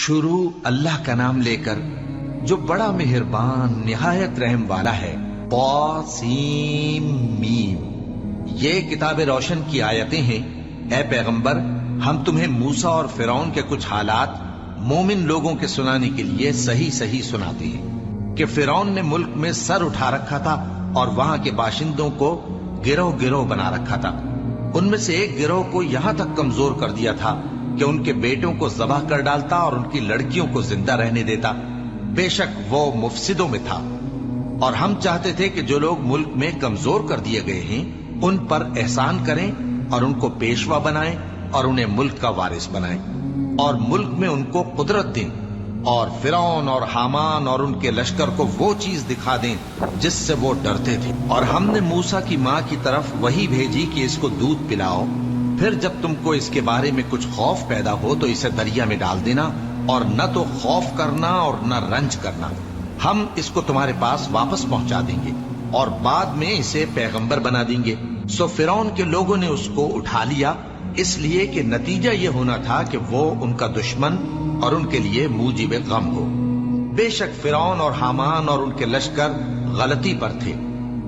شروع اللہ کا نام لے کر جو بڑا مہربان نہایت رحم والا ہے۔ طاسیم میم، یہ کتاب روشن کی آیتیں ہیں۔ اے پیغمبر، ہم تمہیں موسیٰ اور فرعون کے کچھ حالات مومن لوگوں کے سنانے کے لیے صحیح صحیح سناتے ہیں کہ فرعون نے ملک میں سر اٹھا رکھا تھا اور وہاں کے باشندوں کو گروہ گروہ بنا رکھا تھا۔ ان میں سے ایک گروہ کو یہاں تک کمزور کر دیا تھا کہ ان کے بیٹوں کو ذبح کر ڈالتا اور ان کی لڑکیوں کو زندہ رہنے دیتا۔ بے شک وہ مفسدوں میں تھا، اور ہم چاہتے تھے کہ جو لوگ ملک میں کمزور کر دیے گئے ہیں ان پر احسان کریں اور ان کو پیشوا بنائیں اور انہیں ملک کا وارث بنائیں اور ملک میں ان کو قدرت دیں، اور فرعون اور حامان اور ان کے لشکر کو وہ چیز دکھا دیں جس سے وہ ڈرتے تھے۔ اور ہم نے موسیٰ کی ماں کی طرف وحی بھیجی کہ اس کو دودھ پلاؤ، پھر جب تم کو اس کے بارے میں کچھ خوف پیدا ہو تو اسے دریا میں ڈال دینا، اور نہ تو خوف کرنا اور نہ رنج کرنا، ہم اس کو تمہارے پاس واپس پہنچا دیں گے اور بعد میں اسے پیغمبر بنا دیں گے۔ سو فرعون کے لوگوں نے اس کو اٹھا لیا، اس لیے کہ نتیجہ یہ ہونا تھا کہ وہ ان کا دشمن اور ان کے لیے موجب غم ہو۔ بے شک فرعون اور حامان اور ان کے لشکر غلطی پر تھے،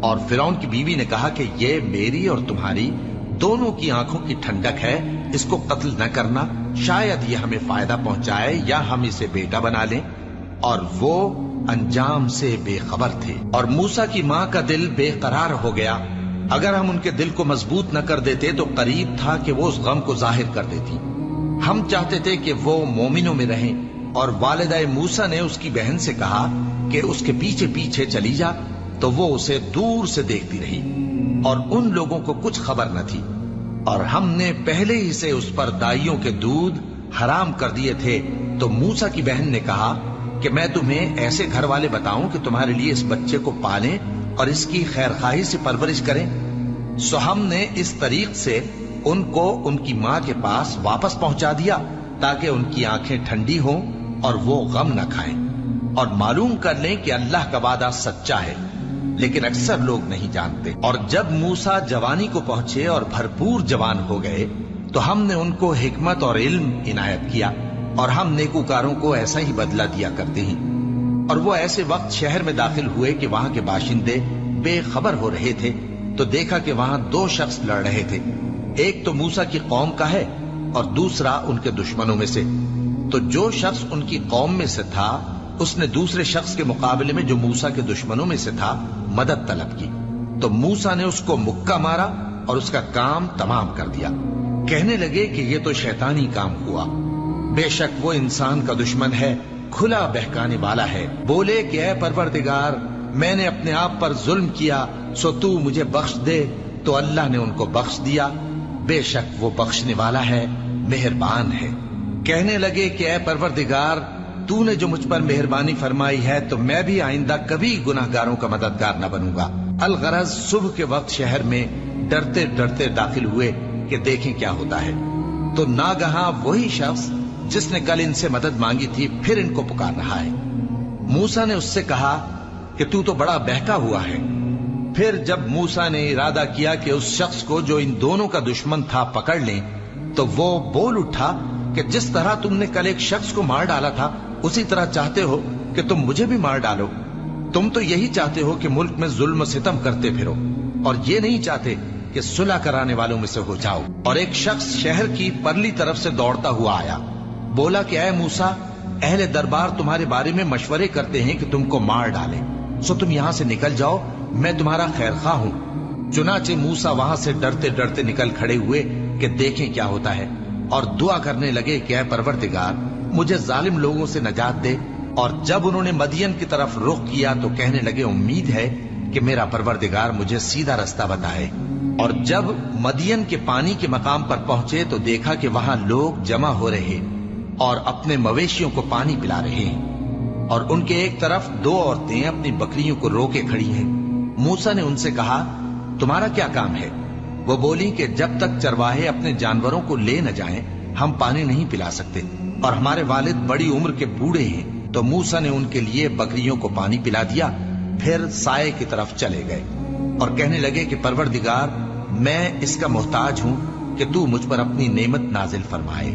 اور فرعون کی بیوی نے کہا کہ یہ میری اور تمہاری دونوں کی آنکھوں کی ٹھنڈک ہے، اس کو قتل نہ کرنا، شاید یہ ہمیں فائدہ پہنچائے یا ہم اسے بیٹا بنا لیں۔ اور وہ انجام سے بے خبر تھے، اور موسیٰ کی ماں کا دل بے قرار ہو گیا۔ اگر ہم ان کے دل کو مضبوط نہ کر دیتے تو قریب تھا کہ وہ اس غم کو ظاہر کر دیتی۔ ہم چاہتے تھے کہ وہ مومنوں میں رہیں، اور والدہ موسیٰ نے اس کی بہن سے کہا کہ اس کے پیچھے پیچھے چلی جا، تو وہ اسے دور سے دیکھتی رہی، اور ان لوگوں کو کچھ خبر نہ تھی۔ اور ہم نے پہلے ہی سے اس پر دائیوں کے دودھ حرام کر دیے تھے۔ تو موسیٰ کی بہن نے کہا کہ میں تمہیں ایسے گھر والے بتاؤں کہ تمہارے لیے اس بچے کو پالیں اور اس کی خیر خواہی سے پرورش کریں۔ سو ہم نے اس طریق سے ان کو ان کی ماں کے پاس واپس پہنچا دیا تاکہ ان کی آنکھیں ٹھنڈی ہوں اور وہ غم نہ کھائیں، اور معلوم کر لیں کہ اللہ کا وعدہ سچا ہے، لیکن اکثر لوگ نہیں جانتے۔ اور جب موسیٰ جوانی کو پہنچے اور بھرپور جوان ہو گئے تو ہم نے ان کو حکمت اور علم عنایت کیا، اور ہم نیکوکاروں کو ایسا ہی بدلہ دیا کرتے ہیں۔ اور وہ ایسے وقت شہر میں داخل ہوئے کہ وہاں کے باشندے بے خبر ہو رہے تھے، تو دیکھا کہ وہاں دو شخص لڑ رہے تھے، ایک تو موسیٰ کی قوم کا ہے اور دوسرا ان کے دشمنوں میں سے۔ تو جو شخص ان کی قوم میں سے تھا اس نے دوسرے شخص کے مقابلے میں جو موسیٰ کے دشمنوں میں سے تھا مدد طلب کی، تو موسیٰ نے اس کو مکہ مارا اور اس کا کام تمام کر دیا۔ کہنے لگے کہ یہ تو شیطانی کام ہوا، بے شک وہ انسان کا دشمن ہے، کھلا بہکانے والا ہے۔ بولے کہ اے پروردگار، میں نے اپنے آپ پر ظلم کیا، سو تو مجھے بخش دے، تو اللہ نے ان کو بخش دیا، بے شک وہ بخشنے والا ہے، مہربان ہے۔ کہنے لگے کہ اے پروردگار، تو نے جو مجھ پر مہربانی فرمائی ہے تو میں بھی آئندہ کبھی گناہ گاروں کا مددگار نہ بنوں گا۔ الغرض صبح کے وقت شہر میں ڈرتے ڈرتے داخل ہوئے کہ دیکھیں کیا ہوتا ہے، تو ناگہاں وہی شخص جس نے کل ان سے مدد مانگی تھی پھر ان کو پکار رہا ہے۔ موسیٰ نے اس سے کہا کہ تو بڑا بہکا ہوا ہے۔ پھر جب موسیٰ نے ارادہ کیا کہ اس شخص کو جو ان دونوں کا دشمن تھا پکڑ لیں، تو وہ بول اٹھا کہ جس طرح تم نے کل ایک شخص کو مار ڈالا تھا اسی طرح چاہتے ہو کہ تم مجھے بھی مار ڈالو۔ تم تو یہی چاہتے ہو کہ ملک میں ظلم و ستم کرتے پھرو، اور یہ نہیں چاہتے کہ صلح کرانے والوں میں سے ہو جاؤ۔ اور ایک شخص شہر کی پرلی طرف سے دوڑتا ہوا آیا، بولا کہ اے موسیٰ، اہل دربار تمہارے بارے میں مشورے کرتے ہیں کہ تم کو مار ڈالیں، سو تم یہاں سے نکل جاؤ، میں تمہارا خیر خواہ ہوں۔ چنانچہ موسیٰ وہاں سے ڈرتے ڈرتے نکل کھڑے ہوئے کہ دیکھیں کیا ہوتا ہے، اور دعا کرنے لگے کہ اے پروردگار، مجھے ظالم لوگوں سے نجات دے۔ اور جب انہوں نے مدین کی طرف رخ کیا تو کہنے لگے امید ہے کہ میرا پروردگار مجھے سیدھا رستہ بتائے۔ اور جب مدین کے پانی کے مقام پر پہنچے تو دیکھا کہ وہاں لوگ جمع ہو رہے اور اپنے مویشیوں کو پانی پلا رہے ہیں، اور ان کے ایک طرف دو عورتیں اپنی بکریوں کو روکے کھڑی ہیں۔ موسیٰ نے ان سے کہا تمہارا کیا کام ہے؟ وہ بولی کہ جب تک چرواہے اپنے جانوروں کو لے نہ جائیں ہم پانی نہیں پلا سکتے، اور ہمارے والد بڑی عمر کے بوڑھے ہیں۔ تو موسیٰ نے ان کے لیے بکریوں کو پانی پلا دیا، پھر سائے کی طرف چلے گئے اور کہنے لگے کہ پروردگار، میں اس کا محتاج ہوں کہ تو مجھ پر اپنی نعمت نازل فرمائے،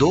2